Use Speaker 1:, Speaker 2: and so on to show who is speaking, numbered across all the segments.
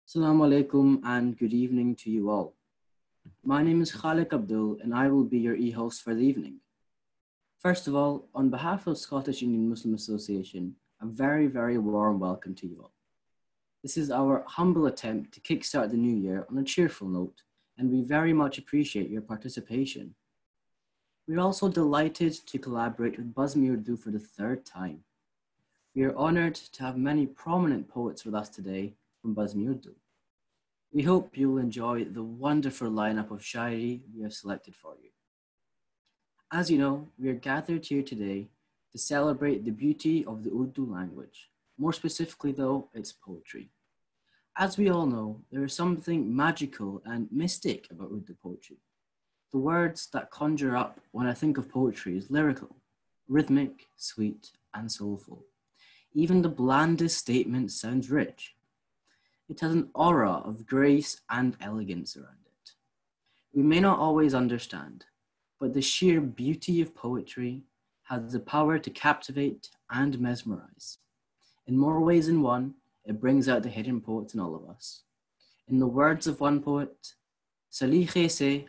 Speaker 1: Assalamu alaikum and good evening to you all. My name is Khalik Abdul and I will be your e-host for the evening. First of all, on behalf of Scottish Indian Muslim Association, a very warm welcome to you all. This is our humble attempt to kickstart the new year on a cheerful note, and we very much appreciate your participation. We're also delighted to collaborate with Basmi Urdu for the third time. We are honored to have many prominent poets with us today from Basmi Urdu. We hope you'll enjoy the wonderful lineup of Shairi we have selected for you. As you know, we are gathered here today to celebrate the beauty of the Urdu language, more specifically though, its poetry. As we all know, there is something magical and mystic about Urdu poetry. The words that conjure up when I think of poetry is lyrical, rhythmic, sweet, and soulful. Even the blandest statement sounds rich. It has an aura of grace and elegance around it. We may not always understand, but the sheer beauty of poetry has the power to captivate and mesmerize. In more ways than one, it brings out the hidden poets in all of us. In the words of one poet, Salikhe se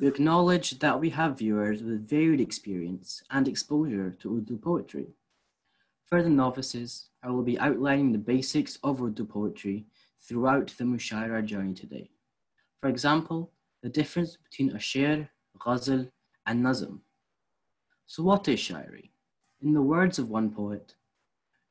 Speaker 1: We acknowledge that we have viewers with varied experience and exposure to Urdu poetry. For the novices, I will be outlining the basics of Urdu poetry throughout the Mushaira journey today. For example, the difference between a sher, ghazal, and nazm. So what is shairi? In the words of one poet,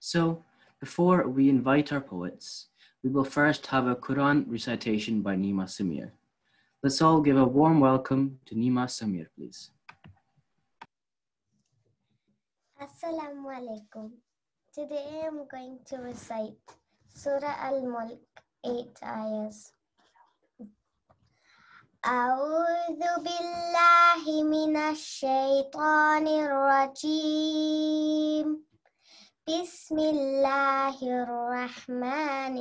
Speaker 1: So, before we invite our poets, we will first have a Quran recitation by Nima Samir. Let's all give a warm welcome to Nima Samir, please.
Speaker 2: Assalamu alaikum. Today I'm going to recite Surah Al-Mulk, 8 ayahs. أعوذ بالله من الشيطان الرجيم بسم الله الرحمن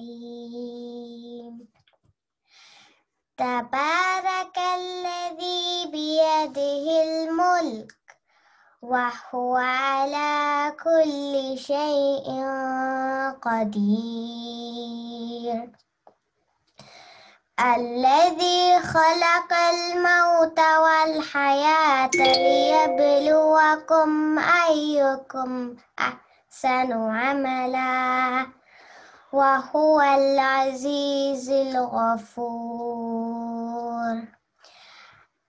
Speaker 2: الرحيم تبارك الذي بيده الملك وهو على كل شيء قدير الذي خلق الموت والحياة ليبلوكم أيكم أحسن عملا وهو العزيز الغفور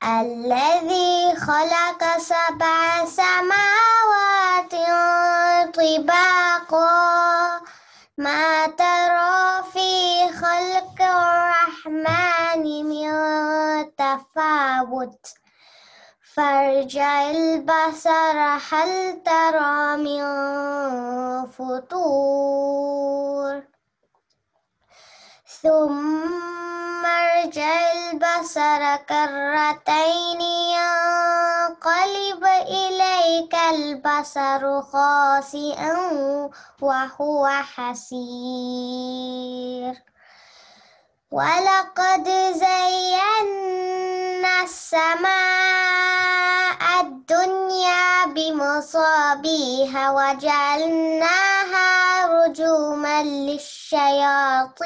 Speaker 2: الذي خلق 7 سماوات طباقا ما ترى في خلق الرحمن من تفاوت فارجع البصر هل ترى من فطور ثم ارجع البصر كرتين ينقلب إليك البصر خاسئا وهو حسير ولقد زينا السماء الدنيا بمصابيح وجعلناها رجوما للشياطين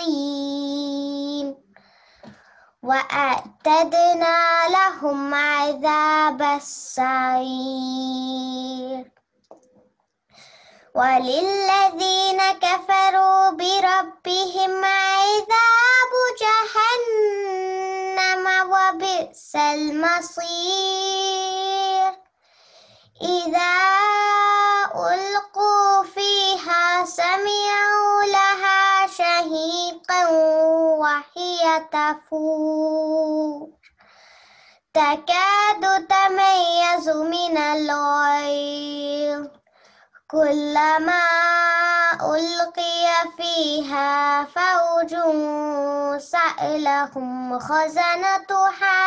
Speaker 2: وأعتدنا لهم عذاب السعير وللذين كفروا بربهم عذاب جهنم وبئس المصير إذا ألقوا فيها سمعوا لها شهيقا وهي تفور تكاد تميز من الغيظ كلما ألقي فيها فوج سألهم خزنتها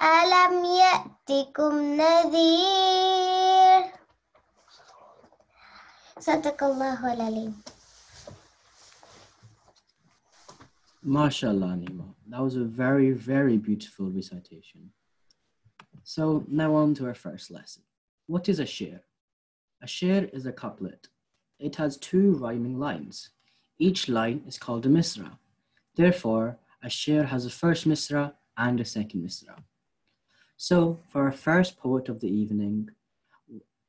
Speaker 2: ألم يأتكم نذير صدق الله العليم.
Speaker 1: MashaAllah, Nima. That was a very, very beautiful recitation. So now on to our first lesson. What is a sher? A sher is a couplet. It has 2 rhyming lines. Each line is called a misra. Therefore, a sher has a first misra and a second misra. So for our first poet of the evening,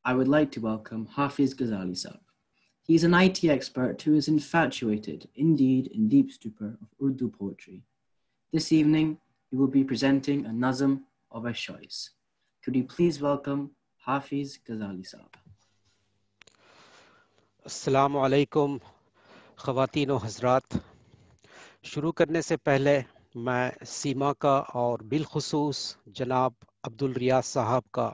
Speaker 1: I would like to welcome Hafiz Ghazali Sahab. He's an IT expert who is infatuated, indeed in deep stupor, of Urdu poetry. This evening, he will be presenting a nazm of his choice. Could you please welcome Hafiz Ghazali Sahab?
Speaker 3: السلام علیکم خواتین و حضرات. شروع کرنے سے پہلے میں سیما کا اور بالخصوص جناب عبدالریاض صاحب کا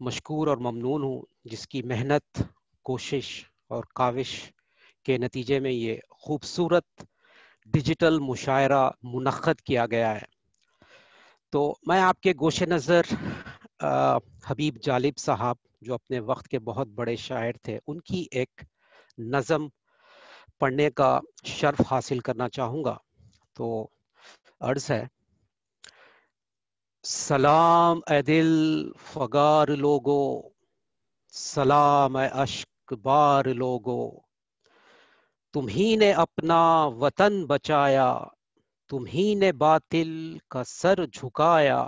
Speaker 3: مشکور اور ممنون ہوں، جس کی محنت، کوشش اور کاوش کے نتیجے میں یہ خوبصورت ڈیجیٹل مشاعرہ منعقد کیا گیا ہے. تو میں آپ کے گوش نظر حبیب جالب صاحب جو اپنے وقت کے بہت بڑے شاعر تھے، ان کی ایک نظم پڑھنے کا شرف حاصل کرنا چاہوں گا. تو عرض ہے: سلام اے دل فگار لوگو، سلام اے اشک بار لوگو، تمہیں نے اپنا وطن بچایا، تمہیں نے باطل کا سر جھکایا،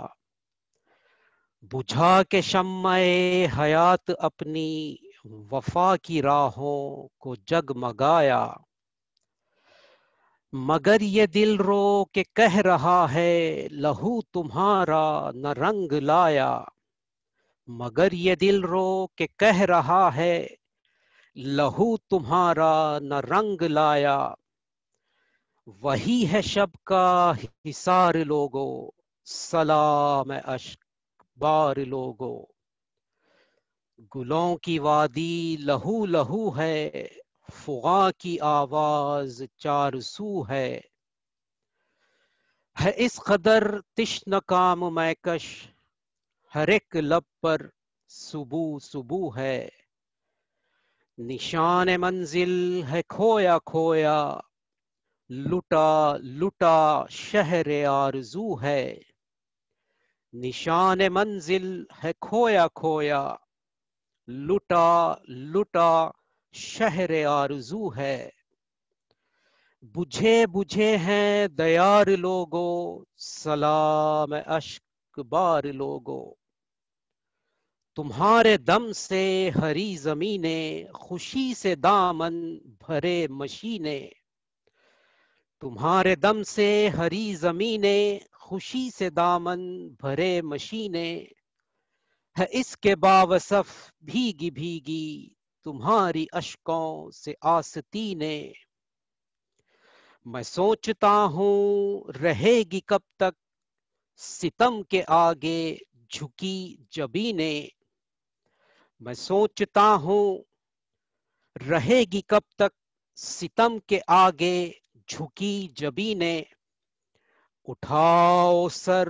Speaker 3: بجھا کے شمع حیات اپنی وفا کی راہوں کو جگمگایا، مگر یہ دل رو کہ کہہ رہا ہے لہو تمہارا نہ رنگ لایا، مگر یہ دل رو کہ کہہ رہا ہے لہو تمہارا نہ رنگ لایا، وہی ہے شب کا حصار لوگو، سلام اشک بار لوگو، گلوں کی وادی لہو لہو ہے، فغاں کی آواز چار سو ہے اس قدر تشنہ کام میں کش، ہر ایک لب پر صبو صبو ہے، نشان منزل ہے کھویا کھویا، لٹا لٹا شہر آرزو ہے، نشان منزل ہے کھویا کھویا، لٹا لٹا شہر آرزو ہے، بجھے بجھے ہیں دیار لوگو، سلام اشک بار لوگو، تمہارے دم سے ہری زمینیں خوشی سے دامن بھرے مشینے، تمہارے دم سے ہری زمینیں خوشی سے دامن بھرے مشینے، ہے اس کے باوصف بھیگی بھیگی تمہاری اشکوں سے آستینیں، میں سوچتا ہوں رہے گی کب تک ستم کے آگے جھکی جبینیں، میں سوچتا ہوں رہے گی کب تک ستم کے آگے جھکی جبینیں، اٹھاؤ سر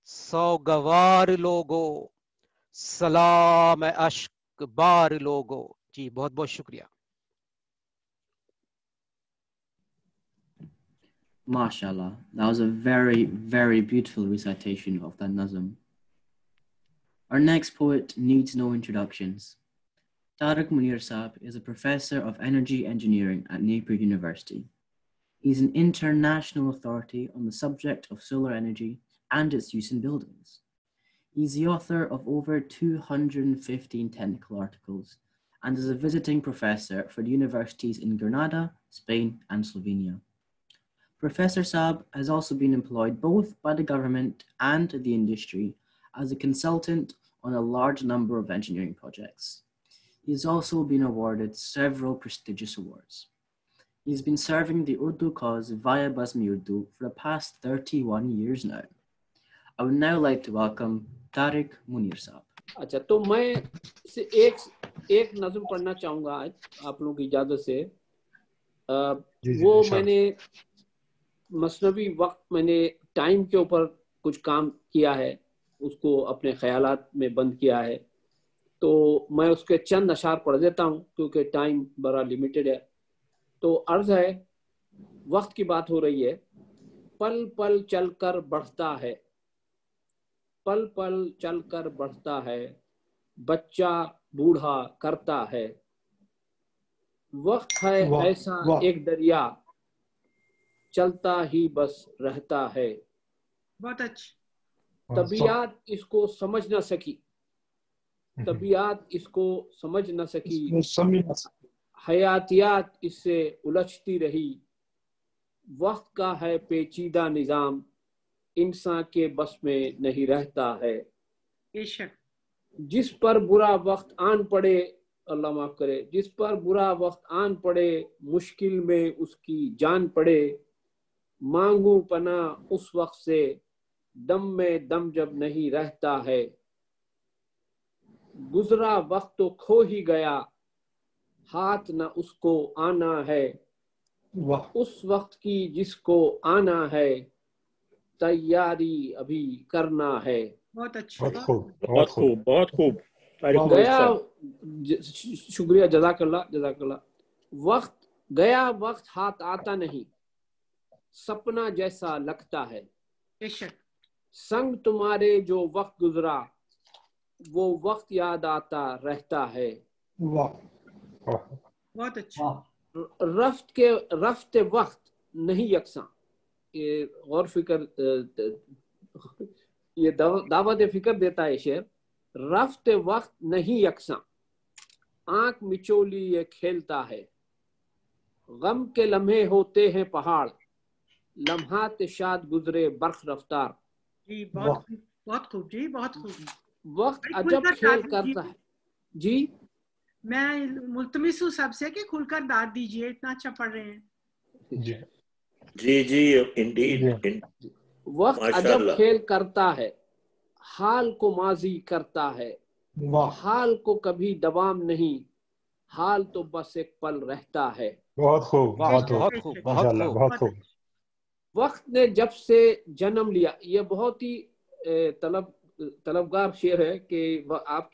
Speaker 3: سوگوار لوگو، سلام اشک بار لوگو. جی بہت بہت شکریہ.
Speaker 1: MashaAllah, that was a very, very beautiful recitation of that nazm. Our next poet needs no introductions. Tariq Munir Saab is a professor of energy engineering at Napier University. He's an international authority on the subject of solar energy and its use in buildings. He's the author of over 215 technical articles and is a visiting professor for the universities in Granada, Spain, and Slovenia. Professor Saab has also been employed both by the government and the industry as a consultant on a large number of engineering projects. He has also been awarded several prestigious awards. He's been serving the Urdu cause via Basmi Urdu for the past 31 years now. I would now like to welcome Tariq Munir صاحب.
Speaker 4: اچھا تو میں سے ایک نظم پڑھنا چاہوں گا آج آپ لوگوں کی اجازت سے. وہ میں نے مثنوی وقت میں نے ٹائم کے اوپر کچھ کام کیا ہے, اس کو اپنے خیالات میں بند کیا ہے, تو میں اس کے چند اشعار پڑھ دیتا ہوں کیونکہ ٹائم بڑا لمیٹڈ ہے. تو عرض ہے, وقت کی بات ہو رہی ہے. پل پل چل کر بڑھتا ہے, پل پل چل کر بڑھتا ہے, بچہ بوڑھا کرتا ہے. وقت ہے ایسا ایک دریا, چلتا ہی بس رہتا ہے.
Speaker 5: بہت اچھا.
Speaker 4: طبیعت اس کو سمجھ نہ سکی, طبیعت اس کو سمجھ نہ سکی, حیاتیات اس سے الجھتی رہی. وقت کا ہے پیچیدہ نظام, انسان کے بس میں نہیں رہتا ہے.
Speaker 5: بے شک.
Speaker 4: جس پر برا وقت آن پڑے, اللہ معاف کرے, جس پر برا وقت آن پڑے, مشکل میں اس کی جان پڑے. مانگوں پناہ اس وقت سے, دم میں دم جب نہیں رہتا ہے. گزرا وقت تو کھو ہی گیا, ہاتھ نہ اس کو آنا ہے. اس وقت کی جس کو آنا ہے, تیاری ابھی کرنا ہے.
Speaker 5: بہت اچھا.
Speaker 6: بہت خوب, بہت خوب, بہت خوب.
Speaker 4: گیا, شکریہ, جزاک اللہ, جزاک اللہ. وقت گیا, وقت ہاتھ آتا نہیں, سپنا جیسا لگتا ہے.
Speaker 5: بے شک.
Speaker 4: سنگ تمہارے جو وقت گزرا, وہ وقت یاد آتا رہتا ہے.
Speaker 5: بہت اچھا.
Speaker 4: رفت وقت نہیں یکساں, یہ غور فکر, یہ دعوت فکر دیتا ہے شعر. رفت وقت نہیں یکساں, آنکھ مچولی یہ کھیلتا ہے. غم کے لمحے ہوتے ہیں پہاڑ, لمحات شاد گزرے برق رفتار.
Speaker 5: جی بہت خوب, بہت خوب جی, بہت خوب.
Speaker 4: وقت عجب کھیل کرتا ہے. جی
Speaker 5: میں ملتمس ہوں سب سے کہ کھل کر داد دیجئے, اتنا اچھا پڑھ رہے ہیں.
Speaker 6: جی جی انڈیڈ.
Speaker 4: وقت عجب کھیل کرتا ہے, حال کو ماضی کرتا ہے. حال کو کبھی دوام نہیں, حال تو بس ایک پل رہتا ہے.
Speaker 6: بہت خوب,
Speaker 3: بہت خوب, بہت خوب,
Speaker 6: بہت خوب.
Speaker 4: وقت نے جب سے جنم لیا, یہ بہت ہی طلبگار شعر ہے کہ آپ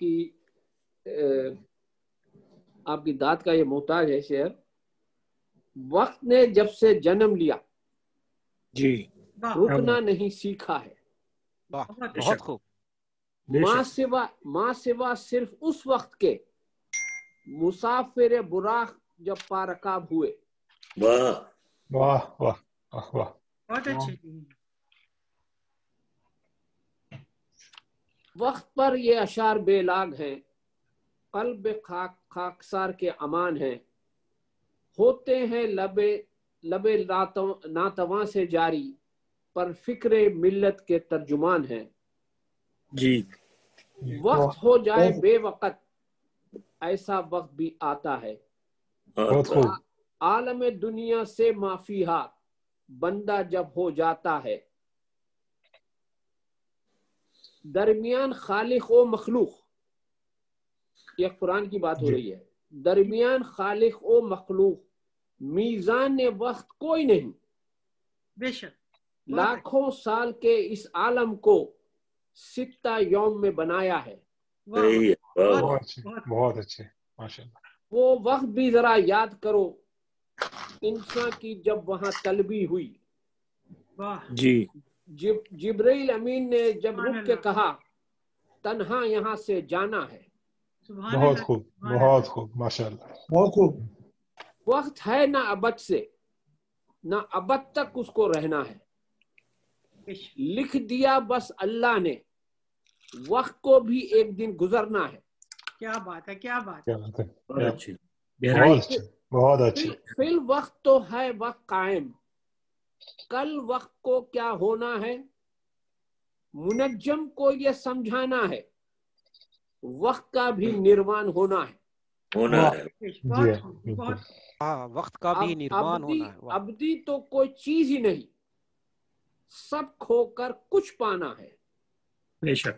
Speaker 4: کی داد کا یہ محتاج ہے شعر. وقت نے جب سے جنم لیا,
Speaker 6: جی
Speaker 4: رکنا نہیں سیکھا ہے.
Speaker 3: بہت خوب.
Speaker 4: ماں سوا صرف اس وقت کے, مسافر براق جب پارکاب ہوئے.
Speaker 6: واہ واہ واہ واہ.
Speaker 5: بہت اچھے.
Speaker 4: وقت پر یہ اشعار بے لاگ ہیں, قلب خاکسار کے امان ہیں. ہوتے ہیں لبے ناتواں سے جاری, پر فکر ملت کے ترجمان ہیں.
Speaker 6: جی
Speaker 4: وقت ہو جائے بے وقت, ایسا وقت بھی آتا ہے. عالم دنیا سے معافیہ, بندہ جب ہو جاتا ہے. درمیان خالق و مخلوق, یہ قرآن کی بات ہو رہی ہے. درمیان خالق و مخلوق, میزان وقت کوئی نہیں.
Speaker 5: بے شک.
Speaker 4: لاکھوں سال کے اس عالم کو, ستہ یوم میں بنایا ہے.
Speaker 6: بہت اچھے, ماشاءاللہ.
Speaker 4: وہ وقت بھی ذرا یاد کرو, انسان کی جب وہاں طلبی ہوئی.
Speaker 6: جی
Speaker 4: جبرائیل امین نے جب رک کے کہا, تنہا یہاں سے جانا ہے.
Speaker 6: بہت خوب, بہت خوب, ماشاءاللہ, بہت خوب.
Speaker 4: وقت ہے نہ ابد سے, نہ ابد تک اس کو رہنا ہے. لکھ دیا بس اللہ نے, وقت کو بھی ایک دن گزرنا ہے.
Speaker 5: کیا بات ہے, کیا بات ہے.
Speaker 6: بہت اچھی, بہت اچھی.
Speaker 4: فی الوقت تو ہے وقت قائم, کل وقت کو کیا ہونا ہے. منجم کو یہ سمجھانا ہے, وقت کا بھی نروان ہونا ہے.
Speaker 3: وقت کا بھی نروان ہونا ہے.
Speaker 4: ابدی تو کوئی چیز ہی نہیں, سب کھو کر کچھ پانا ہے.
Speaker 6: بے شک.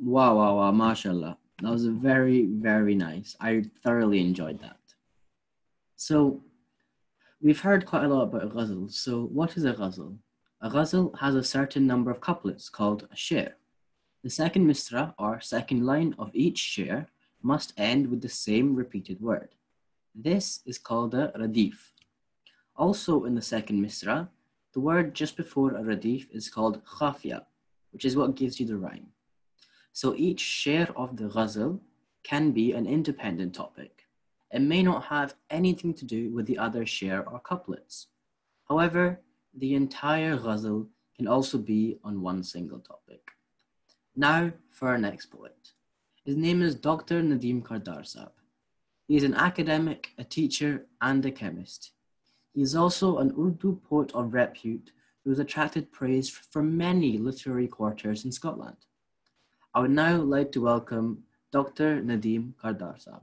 Speaker 1: Wow, wow, wow, mashallah. That was very, very nice. I thoroughly enjoyed that. So, we've heard quite a lot about ghazal. So, what is a ghazal? A ghazal has a certain number of couplets called a sher. The second misra, or second line of each sher, must end with the same repeated word. This is called a radif. Also in the second misra, the word just before a radif is called khafya, which is what gives you the rhyme. So each sher of the ghazal can be an independent topic. It may not have anything to do with the other sher or couplets. However, the entire ghazal can also be on one single topic. Now for our next poet. His name is Dr. Nadeem Kardar Saab. He is an academic, a teacher, and a chemist. He is also an Urdu poet of repute who has attracted praise for many literary quarters in Scotland. I would now like to welcome Dr. Nadeem Kardar Saab.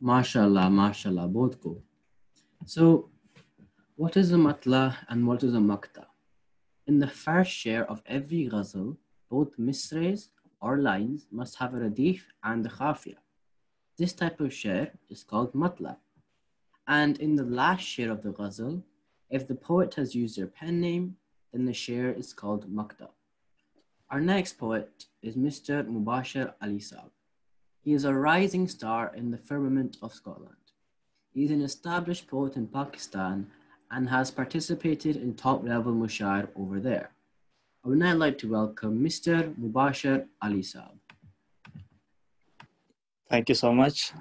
Speaker 1: Mashallah, mashallah, both go. So, what is a matla and what is a makta? In the first share of every ghazal, both misrays or lines must have a radif and a khafiyah. This type of share is called matla. And in the last share of the ghazal, if the poet has used their pen name, then the share is called makta. Our next poet is Mr. Mubashir Ali Saab. He is a rising star in the firmament of Scotland. He is an established poet in Pakistan and has participated in top-level mushair over there. I would now like to welcome Mr. Mubashir Ali Saab.
Speaker 7: Thank you so much.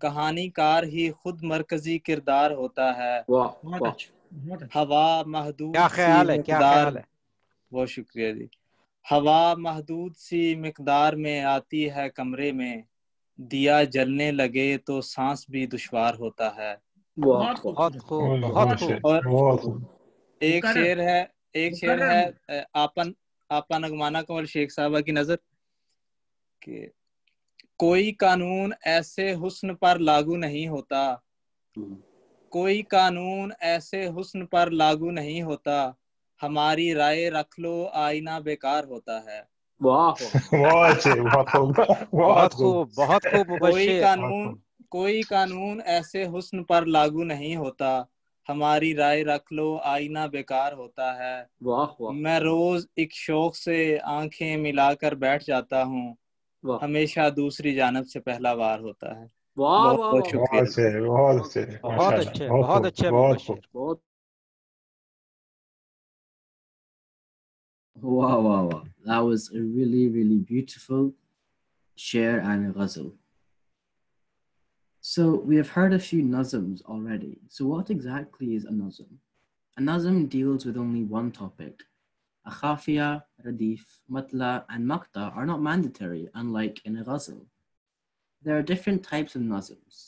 Speaker 7: کہانی کار ہی خود مرکزی کردار ہوتا ہے. ہوا محدود
Speaker 3: کیا خیال ہے، کیا خیال ہے؟
Speaker 7: بہت شکریہ جی. ہوا محدود سی مقدار میں آتی ہے کمرے میں، دیا جلنے لگے تو سانس بھی دشوار ہوتا ہے.
Speaker 3: بہت خوب، بہت خوب.
Speaker 7: اور ایک شعر ہے آپا نغمانہ کمل شیخ صاحبہ کی نظر کہ کوئی قانون ایسے حسن پر لاگو نہیں ہوتا، کوئی قانون ایسے حسن پر لاگو نہیں ہوتا، ہماری رائے رکھ لو آئینہ بیکار ہوتا ہے.
Speaker 3: بہت خوب، بہت خوب مبشر.
Speaker 7: کوئی قانون ایسے حسن پر لاگو نہیں ہوتا، ہماری رائے رکھ لو آئینہ بیکار ہوتا ہے. میں روز ایک شوق سے آنکھیں ملا کر بیٹھ جاتا ہوں، ہمیشہ دوسری جانب سے پہلا وار ہوتا ہے. بہت بہت شکریہ.
Speaker 3: بہت اچھے، بہت اچھے مبشر.
Speaker 1: Wow, wow, wow. That was a really, really beautiful share and ghazal. So we have heard a few nazms already. So what exactly is a nazm? A nazm deals with only one topic. A khafiya, radif, matla, and maqta are not mandatory, unlike in a ghazal. There are different types of nazms.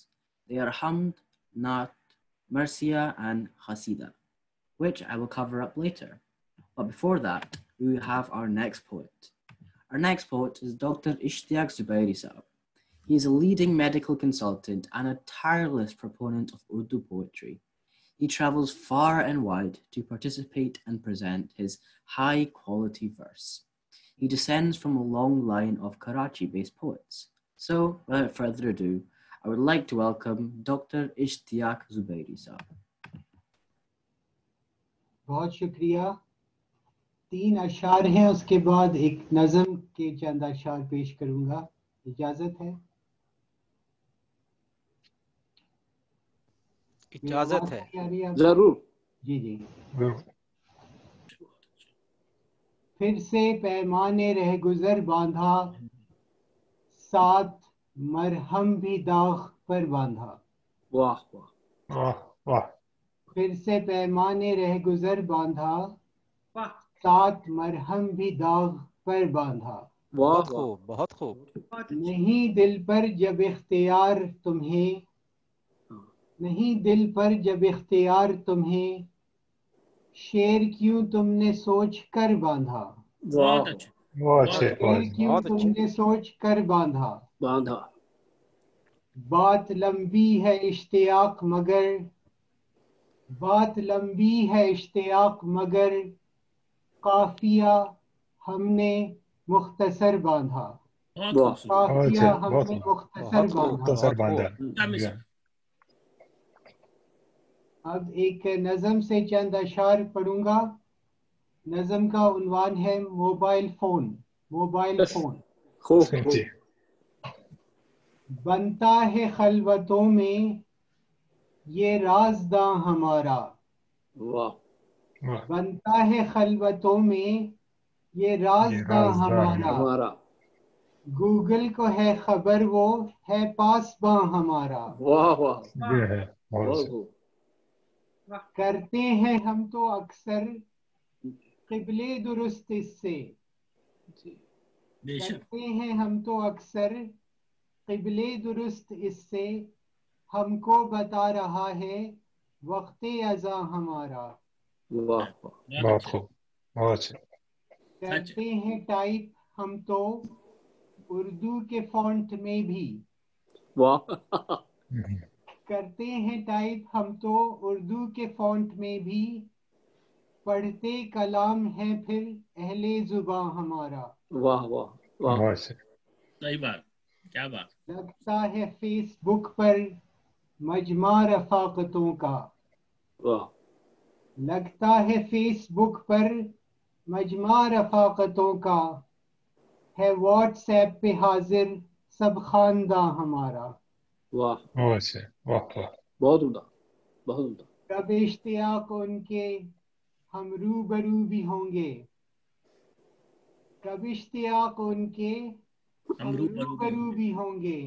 Speaker 1: They are hamd, naat, marsiya, and khasida, which I will cover up later. But before that, we have our next poet. Our next poet is Dr. Ishtiaq Zubairi Saab. He is a leading medical consultant and a tireless proponent of Urdu poetry. He travels far and wide to participate and present his high-quality verse. He descends from a long line of Karachi-based poets. So, without further ado, I would like to welcome Dr. Ishtiaq Zubairi Saab.
Speaker 8: بہت شکریہ. 3 اشعار ہیں، اس کے بعد ایک نظم کے چند اشعار پیش کروں گا. اجازت ہے؟
Speaker 3: اجازت ہے،
Speaker 4: ضرور.
Speaker 8: جی. پھر سے پیمانے رہ گزر باندھا، ساتھ مرہم بھی داغ پر باندھا.
Speaker 4: واہ واہ
Speaker 6: واہ.
Speaker 8: پھر سے پیمانے رہ گزر باندھا، ساتھ مرہم بھی داغ پر باندھا.
Speaker 3: بہت خوب، بہت خوب.
Speaker 8: نہیں دل پر جب اختیار تمہیں، نہیں دل پر جب اختیار تمہیں، شیر کیوں تم نے سوچ کر باندھا. شیر کیوں تم نے سوچ کر باندھا. بات لمبی ہے اشتیاق مگر، بات لمبی ہے اشتیاق مگر، قافیہ ہم نے مختصر باندھا. قافیہ ہم نے مختصر باندھا. اب ایک نظم سے چند اشعار پڑھوں گا. نظم کا عنوان ہے موبائل فون. Mobile phone. بنتا ہے خلوتوں میں یہ رازداں ہمارا، بنتا ہے خلوتوں میں یہ رازداں ہمارا، گوگل کو ہے خبر وہ ہے پاسباں ہمارا. کرتے ہیں ہم تو اکثر قبلے درست اس سے، کرتے ہیں ہم تو اکثر قبلے درست اس سے، ہم کو بتا رہا ہے وقت اذاں ہمارا.
Speaker 6: بہت خوب.
Speaker 8: کرتے ہیں ٹائپ ہم تو اردو کے فونٹ میں بھی، کرتے ہیں ٹائپ ہم تو اردو کے فونٹ میں بھی، پڑھتے کلام ہے پھر اہل زباں ہمارا.
Speaker 4: واہ واہ.
Speaker 9: صحیح بات، کیا بات.
Speaker 8: لگتا ہے فیس بک پر مجمع رفاقتوں کا، لگتا ہے فیس بک پر مجمع رفاقتوں کا، ہے واٹس ایپ پہ حاضر سب خانداں ہمارا.
Speaker 4: واہ
Speaker 6: بہت
Speaker 4: عمدہ، بہت عمدہ.
Speaker 8: کب اشتیاق ان کے ہم روبرو بھی ہوں گے، کب اشتیاق ان کے ہم روبرو بھی ہوں گے،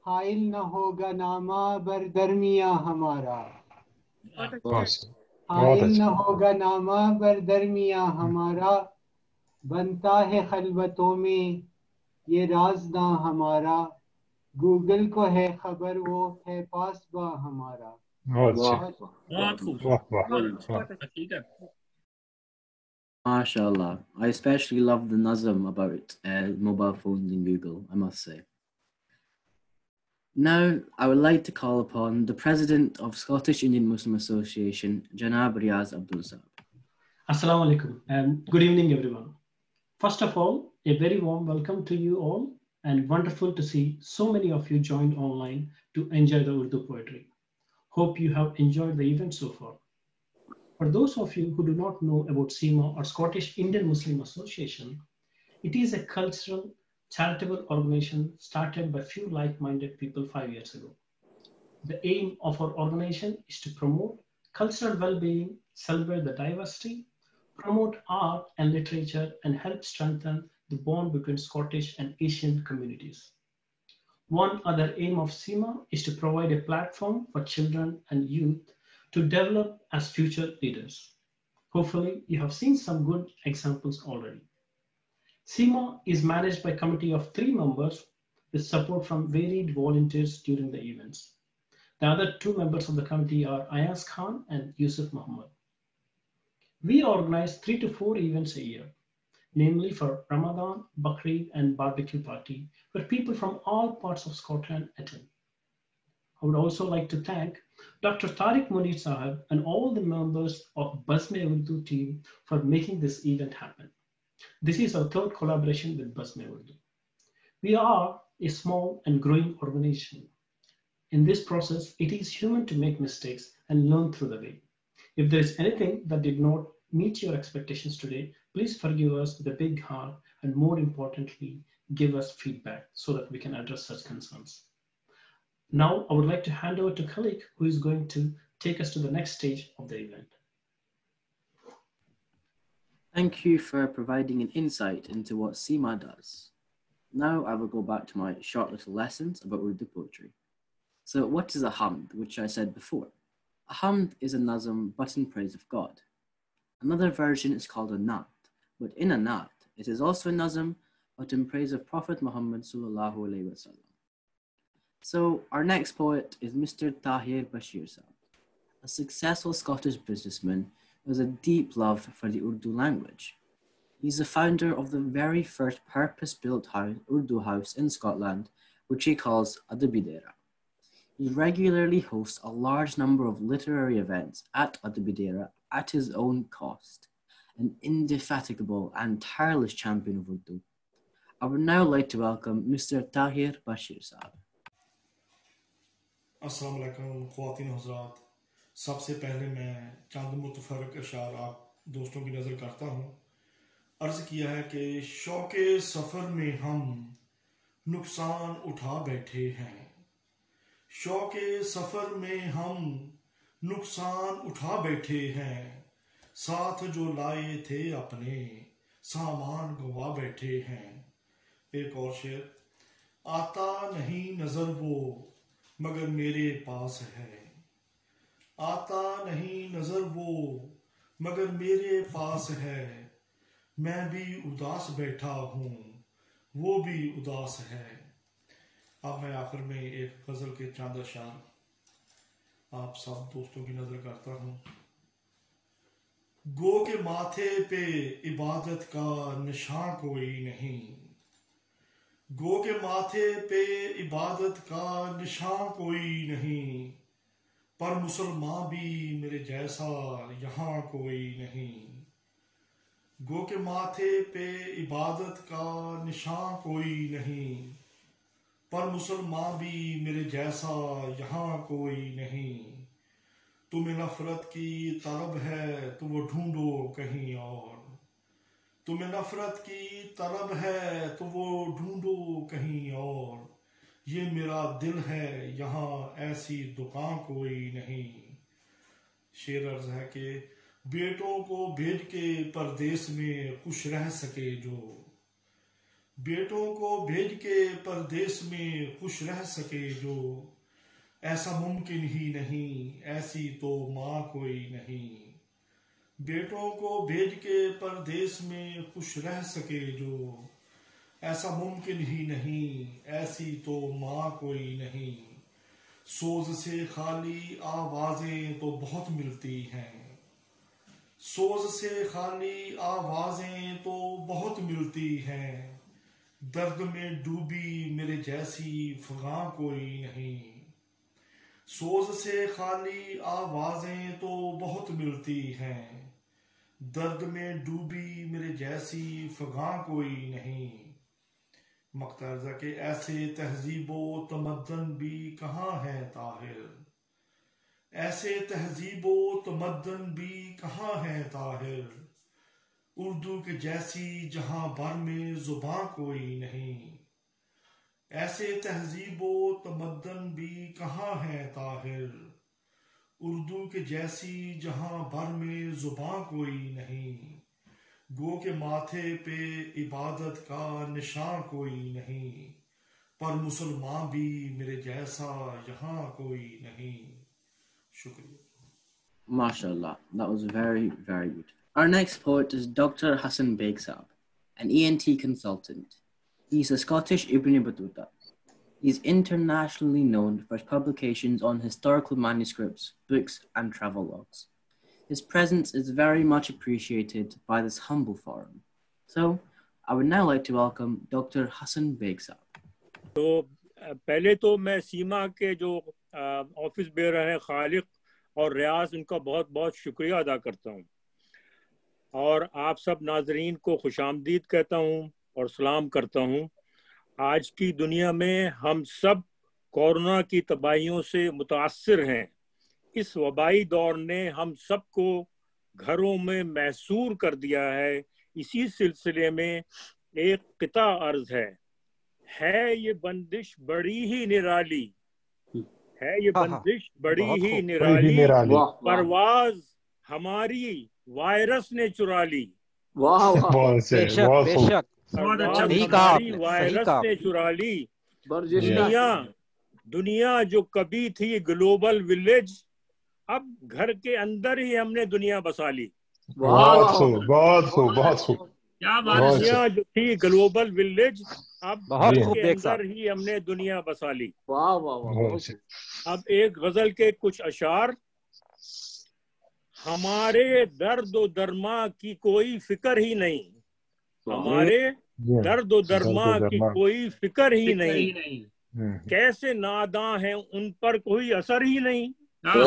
Speaker 8: حائل نہ ہوگا نامہ بر درمیاں ہمارا حائل نہ ہوگا نامہ بر درمیاں ہمارا بنتا ہے خلوتوں میں یہ رازداں ہمارا گوگل کو ہے خبر وہ ہے پاس با ہمارا
Speaker 9: بہت خوب
Speaker 1: MashaAllah. I especially love the nazm about mobile phones in Google, I must say. Now, I would like to call upon the President of Scottish Indian Muslim Association, Janab Riaz Abdul Saab.
Speaker 10: Assalamu alaikum and good evening, everyone. First of all, a very warm welcome to you all and wonderful to see so many of you joined online to enjoy the Urdu poetry. Hope you have enjoyed the event so far. For those of you who do not know about SEMA or Scottish Indian Muslim Association, it is a cultural, charitable organization started by few like-minded people 5 years ago. The aim of our organization is to promote cultural well-being, celebrate the diversity, promote art and literature, and help strengthen the bond between Scottish and Asian communities. One other aim of SEMA is to provide a platform for children and youth to develop as future leaders. Hopefully, you have seen some good examples already. SEMA is managed by a committee of 3 members with support from varied volunteers during the events. The other 2 members of the committee are Ayaz Khan and Yusuf Muhammad. We organize 3 to 4 events a year, namely for Ramadan, Bakrid, and barbecue party, where people from all parts of Scotland attend. I would also like to thank Dr. Tariq Munir Sahab and all the members of Basme Urdu team for making this event happen. This is our 3rd collaboration with Basme Urdu. We are a small and growing organization. In this process, it is human to make mistakes and learn through the way. If there is anything that did not meet your expectations today, please forgive us with a big heart and more importantly, give us feedback so that we can address such concerns. Now, I would like to hand over to Khalik, who is going to take us to the next stage of the event.
Speaker 1: Thank you for providing an insight into what SEMA does. Now I will go back to my short little lessons about Urdu poetry. So what is a hamd, which I said before? A hamd is a nazm but in praise of God. Another version is called a naat, but in a naat, it is also a nazm but in praise of Prophet Muhammad sallallahu alaihi wasallam. So our next poet is Mr. Tahir Bashir Saab, a successful Scottish businessman who has a deep love for the Urdu language. He's the founder of the very first purpose-built Urdu house in Scotland, which he calls Adabidera. He regularly hosts a large number of literary events at Adabidera at his own cost, an indefatigable and tireless champion of Urdu. I would now like to welcome Mr. Tahir Bashir Saab.
Speaker 11: السلام علیکم خواتین حضرات. سب سے پہلے میں چند متفرق اشعار آپ دوستوں کی نظر کرتا ہوں. عرض کیا ہے کہ شوق سفر میں ہم نقصان اٹھا بیٹھے ہیں. شوق سفر میں ہم نقصان اٹھا بیٹھے ہیں. ساتھ جو لائے تھے اپنے سامان گوا بیٹھے ہیں. ایک اور شعر. آتا نہیں نظر وہ مگر میرے پاس ہے. آتا نہیں نظر وہ مگر میرے پاس ہے. میں بھی اداس بیٹھا ہوں وہ بھی اداس ہے. اب میں آخر میں ایک غزل کے چند اشعار آپ سب دوستوں کی نظر کرتا ہوں. گو کے ماتھے پہ عبادت کا نشان کوئی نہیں. گو کے ماتھے پہ عبادت کا نشان کوئی نہیں. پر مسلمان بھی میرے جیسا یہاں کوئی نہیں. گو کے ماتھے پہ عبادت کا نشان کوئی نہیں. پر مسلمان بھی میرے جیسا یہاں کوئی نہیں. تمہیں نفرت کی طلب ہے تو وہ ڈھونڈو کہیں اور. تمہیں نفرت کی طلب ہے تو وہ ڈھونڈو کہیں اور. یہ میرا دل ہے یہاں ایسی دکان کوئی نہیں. شعر عرض ہے کہ بیٹوں کو بھیج کے پردیس میں خوش رہ سکے جو. بیٹوں کو بھیج کے پردیس میں خوش رہ سکے جو، ایسا ممکن ہی نہیں، ایسی تو ماں کوئی نہیں۔ بیٹوں کو بھیج کے پردیس میں خوش رہ سکے جو، ایسا ممکن ہی نہیں، ایسی تو ماں کوئی نہیں۔ سوز سے خالی آوازیں تو بہت ملتی ہیں، سوز سے خالی آوازیں تو بہت ملتی ہیں، درد میں ڈوبی میرے جیسی فغاں کوئی نہیں۔ سوز سے خالی آوازیں تو بہت ملتی ہیں، درد میں ڈوبی میرے جیسی فغاں کوئی نہیں۔ مقطع عرضہ کہ ایسے تہذیب و تمدن بھی کہاں ہے طاہر، ایسے تہذیب و تمدن بھی کہاں ہے طاہر، اردو کے جیسی جہاں بھر میں زباں کوئی نہیں۔ ایسے تہذیب و تمدن بھی کہاں ہے طاہر، اردو کے جیسی جہاں بھر میں زباں کوئی نہیں۔ گو کے ماتھے پہ عبادت کا نشاں کوئی نہیں، پر مسلمان بھی میرے جیسا یہاں کوئی نہیں۔ شکریہ۔
Speaker 1: MashaAllah, that was very, very good. Our next poet is Dr. Hassan Beg Saab, an ENT consultant. He's a Scottish Ibn Battuta. He's internationally known for his publications on historical manuscripts, books, and travelogues. His presence is very much appreciated by this humble forum. So, I would now like to welcome Dr. Hassan Beg Saab.
Speaker 12: تو پہلے تو میں سیما کے جو office beer ہیں خالق اور ریاض، ان کا بہت بہت شکریہ ادا کرتا ہوں، اور آپ سب ناظرین کو خوش آمدید کہتا ہوں اور سلام کرتا ہوں۔ آج کی دنیا میں ہم سب کورونا کی تباہیوں سے متاثر ہیں۔ اس وبائی دور نے ہم سب کو گھروں میں محصور کر دیا ہے۔ اسی سلسلے میں ایک قطع عرض ہے یہ بندش بڑی ہی نرالی، ہے یہ بندش بڑی ہی نرالی، پرواز ہماری وائرس نے چرا لی۔ ہماری وائرس نے چرا لی۔ دنیا جو کبھی تھی گلوبل ولیج، اب گھر کے اندر ہی ہم نے دنیا بسا لی۔
Speaker 6: بہت خوب، بہت خوب، بہت خوب۔
Speaker 12: دنیا جو تھی گلوبل ولیج، اب گھر کے اندر ہی ہم نے دنیا بسا لی۔ اب ایک غزل کے کچھ اشعار۔ ہمارے درد و درما کی کوئی فکر ہی نہیں، ہمارے درد و درما کی کوئی فکر ہی نہیں، کیسے ناداں ہیں ان پر کوئی اثر ہی نہیں، کیسے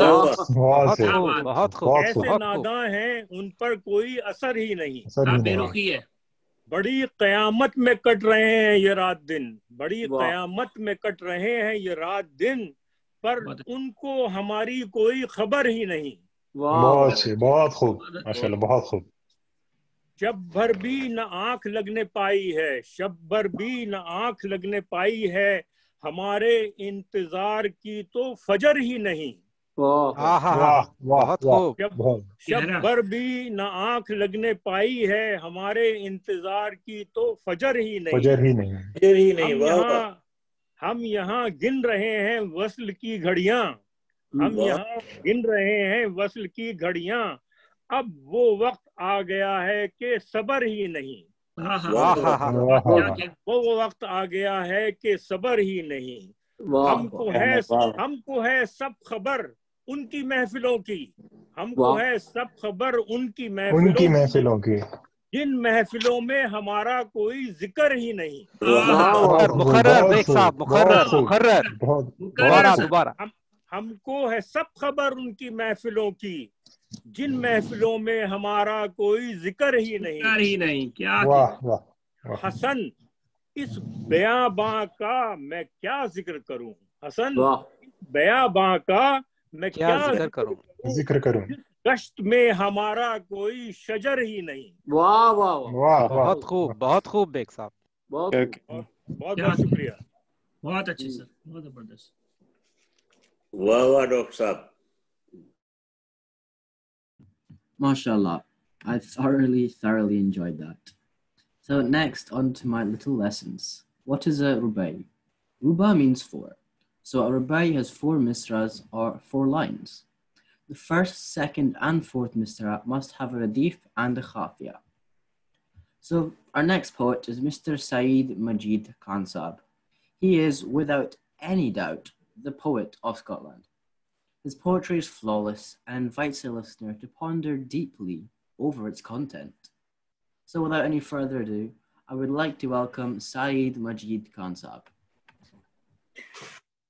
Speaker 12: ناداں ہیں ان پر کوئی اثر ہی نہیں۔ بڑی قیامت میں کٹ رہے ہیں یہ رات دن، بڑی قیامت میں کٹ رہے ہیں یہ رات دن، پر ان کو ہماری کوئی خبر ہی نہیں۔
Speaker 6: بہت خوب، ماشاءاللہ، بہت خوب۔
Speaker 12: شب بھر بھی نہ آنکھ لگنے پائی ہے، شب بھر بھی نہ آنکھ لگنے پائی ہے، ہمارے انتظار کی تو فجر ہی نہیں۔ شب بھر بھی نہ آنکھ لگنے پائی ہے، ہمارے انتظار کی تو فجر ہی نہیں۔ ہم یہاں گن رہے ہیں وصل کی گھڑیاں، ہم یہاں گن رہے ہیں وصل کی گھڑیاں، اب وہ وقت آ گیا ہے کہ صبر ہی نہیں، وہ وقت آ گیا ہے کہ صبر ہی نہیں۔ ہم کو ہے سب خبر ان کی محفلوں کی، ہم کو ہے سب خبر ان کی محفلوں کی، جن محفلوں میں ہمارا کوئی ذکر ہی نہیں۔
Speaker 3: مقرر بیگ صاحب، مقرر دوبارہ۔
Speaker 12: ہم کو ہے سب خبر ان کی محفلوں کی، جن محفلوں میں ہمارا کوئی ذکر ہی نہیں۔ حسن اس بیاباں کا میں کیا ذکر کروں، حسن بیاباں کا میں کیا ذکر کروں، گشت میں ہمارا کوئی شجر ہی نہیں۔
Speaker 3: بہت خوب، بہت خوب بیگ صاحب،
Speaker 12: بہت بہت شکریہ۔
Speaker 9: بہت اچھے سر، بہت زبردست۔
Speaker 13: واہ واہ ڈاکٹر صاحب۔
Speaker 1: MashaAllah, I thoroughly enjoyed that. So next, on to my little lessons. What is a rubai? Ruba means 4. So a rubai has 4 misras or 4 lines. The first, second, and fourth misra must have a radif and a khafiyah. So our next poet is Mr. Saeed Majid Khan Sahab. He is, without any doubt, the poet of Scotland. His poetry is flawless and invites a listener to ponder deeply over its content. So without any further ado, I would like to welcome Saeed Majid Khan Sahab.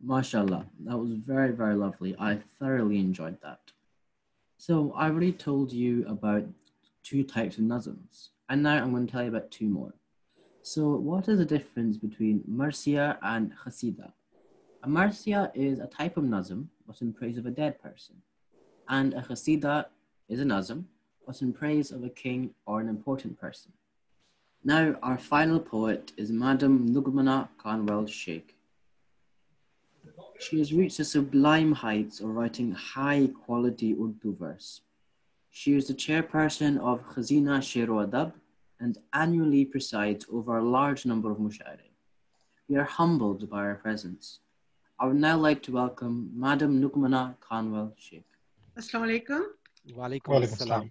Speaker 1: MashaAllah, that was very, very lovely. I thoroughly enjoyed that. So I already told you about 2 types of nazms, and now I'm going to tell you about 2 more. So what is the difference between marsiya and khasida? A marsiya is a type of nazm, but in praise of a dead person, and a khasida is a nazm, but in praise of a king or an important person. Now our final poet is Madam Nugmana Khanwal Sheikh. She has reached the sublime heights of writing high-quality Urdu verse. She is the chairperson of Khazina Sher-o-Adab and annually presides over a large number of mushairi. We are humbled by her presence. I would now like to welcome Madam Nugmana Khanwal Sheikh.
Speaker 5: Assalamu alaikum.
Speaker 3: Walaikum assalam.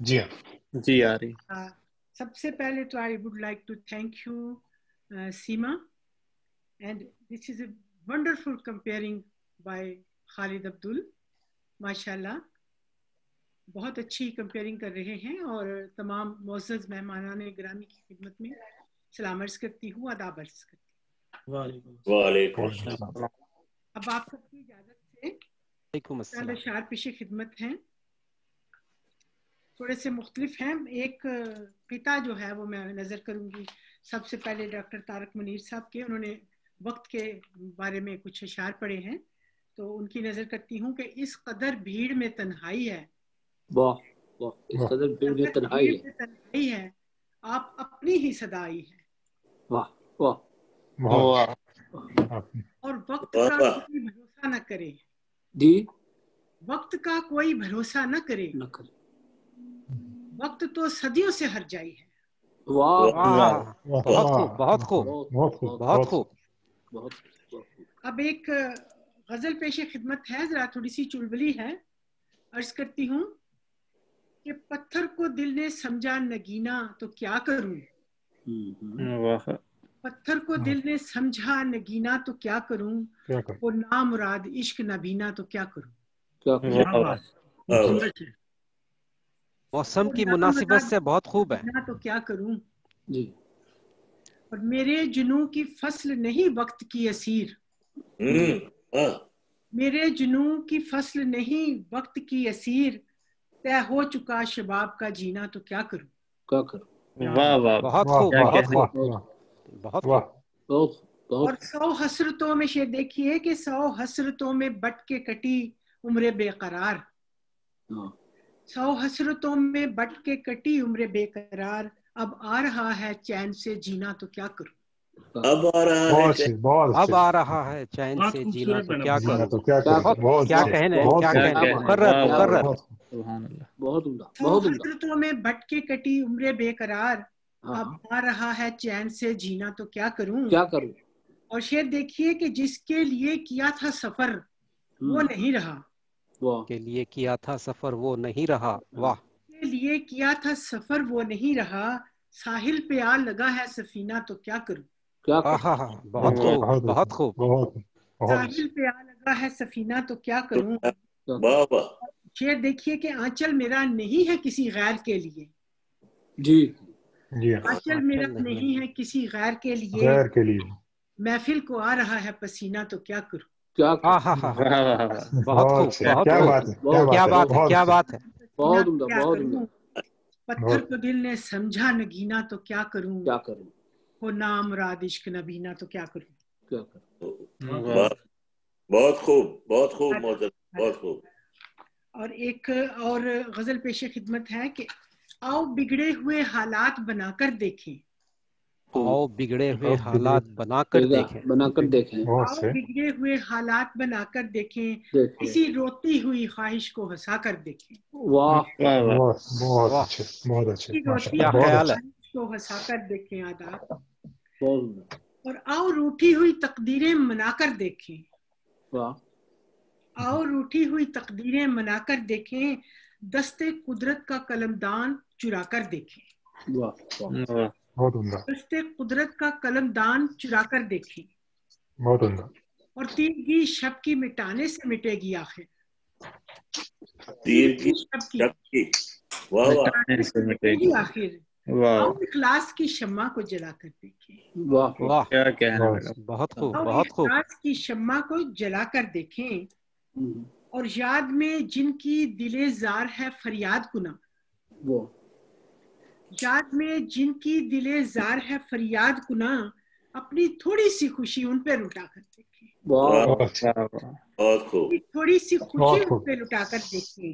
Speaker 6: جی
Speaker 7: جی آ رہی.
Speaker 5: سب سے پہلے تو I would like to thank you Seema, and this is a wonderful comparing by Khalid Abdul. ماشاءاللہ بہت اچھی comparing کر رہے ہیں، اور تمام معزز مہمانان گرامی کی خدمت میں سلام عرض کرتی ہوں، آداب عرض کرتی ہوں.
Speaker 13: وعلیکم السلام.
Speaker 5: اب آپ سب کی اجازت سے چند اشعار پیش خدمت ہیں، تھوڑے سے مختلف ہیں. ایک قطعہ جو ہے وہ میں نظر کروں گی سب سے پہلے ڈاکٹر طارق منیر صاحب کے، انہوں نے وقت کے بارے میں کچھ اشعار پڑھے ہیں، تو ان کی نظر کرتی ہوں کہ اس قدر بھیڑ میں تنہائی ہے،
Speaker 4: واہ واہ، اس قدر بھیڑ میں
Speaker 5: تنہائی ہے، آپ اپنی ہی صدائی ہے.
Speaker 4: واہ واہ.
Speaker 5: اور وقت کا کوئی بھروسہ نہ کرے.
Speaker 4: جی.
Speaker 5: وقت کا کوئی بھروسہ نہ کرے، وقت تو صدیوں سے ہر جائی ہے.
Speaker 3: واہ، بہت خوب، بہت خوب، بہت خوب.
Speaker 5: اب ایک غزل پیش خدمت ہے، ذرا تھوڑی سی چلبلی ہے. عرض کرتی ہوں کہ پتھر کو دل نے سمجھا نگینا تو کیا کروں، پتھر کو دل نے سمجھا نگینا تو کیا کروں، وہ نامراد عشق نبینا تو کیا کروں.
Speaker 3: موسم کی مناسبت سے بہت خوب ہے.
Speaker 5: تو کیا کروں. جی. اور میرے جنوں کی فصل نہیں وقت کی اسیر، میرے جنوں کی فصل نہیں وقت کی اسیر، طے ہو چکا شباب کا جینا تو کیا کروں.
Speaker 4: کیا کروں.
Speaker 7: واہ واہ،
Speaker 3: بہت خوب، بہت خوب، بہت خوب.
Speaker 5: اور 100 حسرتوں میں یہ دیکھیے کہ 100 حسرتوں میں بٹ کے کٹی عمر بے قرار، 100 حسرتوں میں بٹ کے کٹی عمر بے قرار، اب آ رہا ہے چین سے جینا تو کیا کروں.
Speaker 13: اب آ
Speaker 3: رہا ہے چین سے جینا تو کیا کروں. کیا کہنے، کیا کہنے، مقرر مقرر.
Speaker 4: بہت عمدہ.
Speaker 5: 100 حسرتوں میں بٹ کے کٹی عمر بے قرار، اب آ رہا ہے چین سے جینا تو کیا کروں.
Speaker 4: کیا کروں.
Speaker 5: اور شعر دیکھیے کہ جس کے لیے کیا تھا سفر وہ نہیں رہا،
Speaker 3: کے لیے کیا تھا سفر وہ نہیں رہا. واہ.
Speaker 5: کے لیے کیا تھا سفر وہ نہیں رہا، ساحل پہ آ لگا ہے سفینہ تو کیا کروں.
Speaker 3: بہت خوب، بہت خوب.
Speaker 5: ساحل پہ آ لگا ہے سفینہ تو کیا کروں. شعر دیکھیے کہ آنچل میرا نہیں ہے کسی غیر کے لیے.
Speaker 4: جی.
Speaker 5: آنچل میرا نہیں ہے کسی غیر کے لیے، محفل کو آ رہا ہے پسینہ تو کیا کروں.
Speaker 3: بہت خوب، بہت خوب. کیا بات ہے، کیا بات ہے.
Speaker 4: بہت عمدہ، بہت عمدہ.
Speaker 5: پتھر کو دل نے سمجھا نگینا تو کیا کروں،
Speaker 4: کیا کروں.
Speaker 5: وہ نامراد عشق نبینا تو کیا کروں.
Speaker 4: کیا کروں.
Speaker 13: بہت خوب، بہت خوب، بہت خوب.
Speaker 5: اور ایک اور غزل پیش خدمت ہے کہ آؤ بگڑے ہوئے حالات بنا کر دیکھیں،
Speaker 3: آؤ بگڑے ہوئے حالات بنا کر دیکھیں،
Speaker 5: بنا کر دیکھیں، آؤ بگڑے ہوئے حالات بنا کر دیکھیں، کسی روتی ہوئی خواہش کو ہنسا کر دیکھیں.
Speaker 4: واہ
Speaker 6: بہت اچھے، بہت اچھے.
Speaker 3: کیا خیال ہے.
Speaker 5: کو ہنسا کر دیکھیں آداب. اور آؤ روٹھی ہوئی تقدیریں منا کر دیکھیں، آؤ روٹھی ہوئی تقدیریں منا کر دیکھیں، دستے قدرت کا قلمدان چرا کر دیکھیں. دستے قدرت کا قلمدان چرا کر دیکھیں. اور تیرگی شب کی مٹانے سے مٹے گی آخر، تیرگی شب کی مٹانے سے مٹے گی آخر، آؤ اخلاص کی شمع کو جلا کر دیکھیں.
Speaker 3: واہ، کیا کہنا. بہت خوب، بہت خوب.
Speaker 5: اخلاص کی شمع کو جلا کر دیکھیں، اور یاد میں جن کی دل زار ہے فریاد کنا، یاد میں جن کی دل زار ہے فریاد کنا، اپنی تھوڑی سی خوشی ان پہ لٹا کر دیکھیں. تھوڑی سی خوشی ان پہ لٹا کر دیکھیں،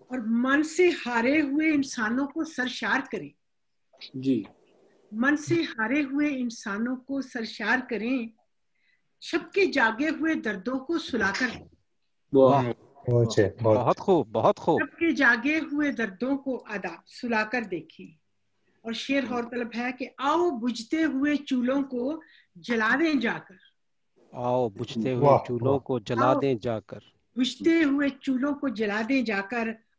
Speaker 5: اور من سے ہارے ہوئے انسانوں کو سرشار کریں.
Speaker 4: جی.
Speaker 5: من سے ہارے ہوئے انسانوں کو سرشار کریں، شب کے جاگے ہوئے دردوں کو سلا کر.
Speaker 3: بہت خوب، بہت خوب.
Speaker 5: شب کے جاگے ہوئے دردوں کو آداب سلا کر دیکھیں. اور شعر غور طلب ہے کہ آؤ بجھتے ہوئے چولہوں کو جلا دیں جا کر،
Speaker 3: آؤ بجھتے ہوئے چولہوں کو جلا دیں جا کر،
Speaker 5: بجھتے ہوئے چولہوں کو جلا دیں جا کر،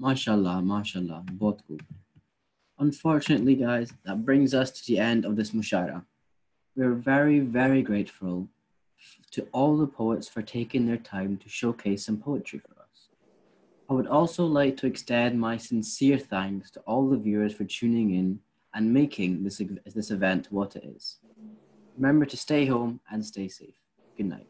Speaker 1: Mashallah, mashallah, both good. Unfortunately, guys, that brings us to the end of this mushaira. We're very, very grateful to all the poets for taking their time to showcase some poetry for us. I would also like to extend my sincere thanks to all the viewers for tuning in and making this event what it is. Remember to stay home and stay safe. Good night.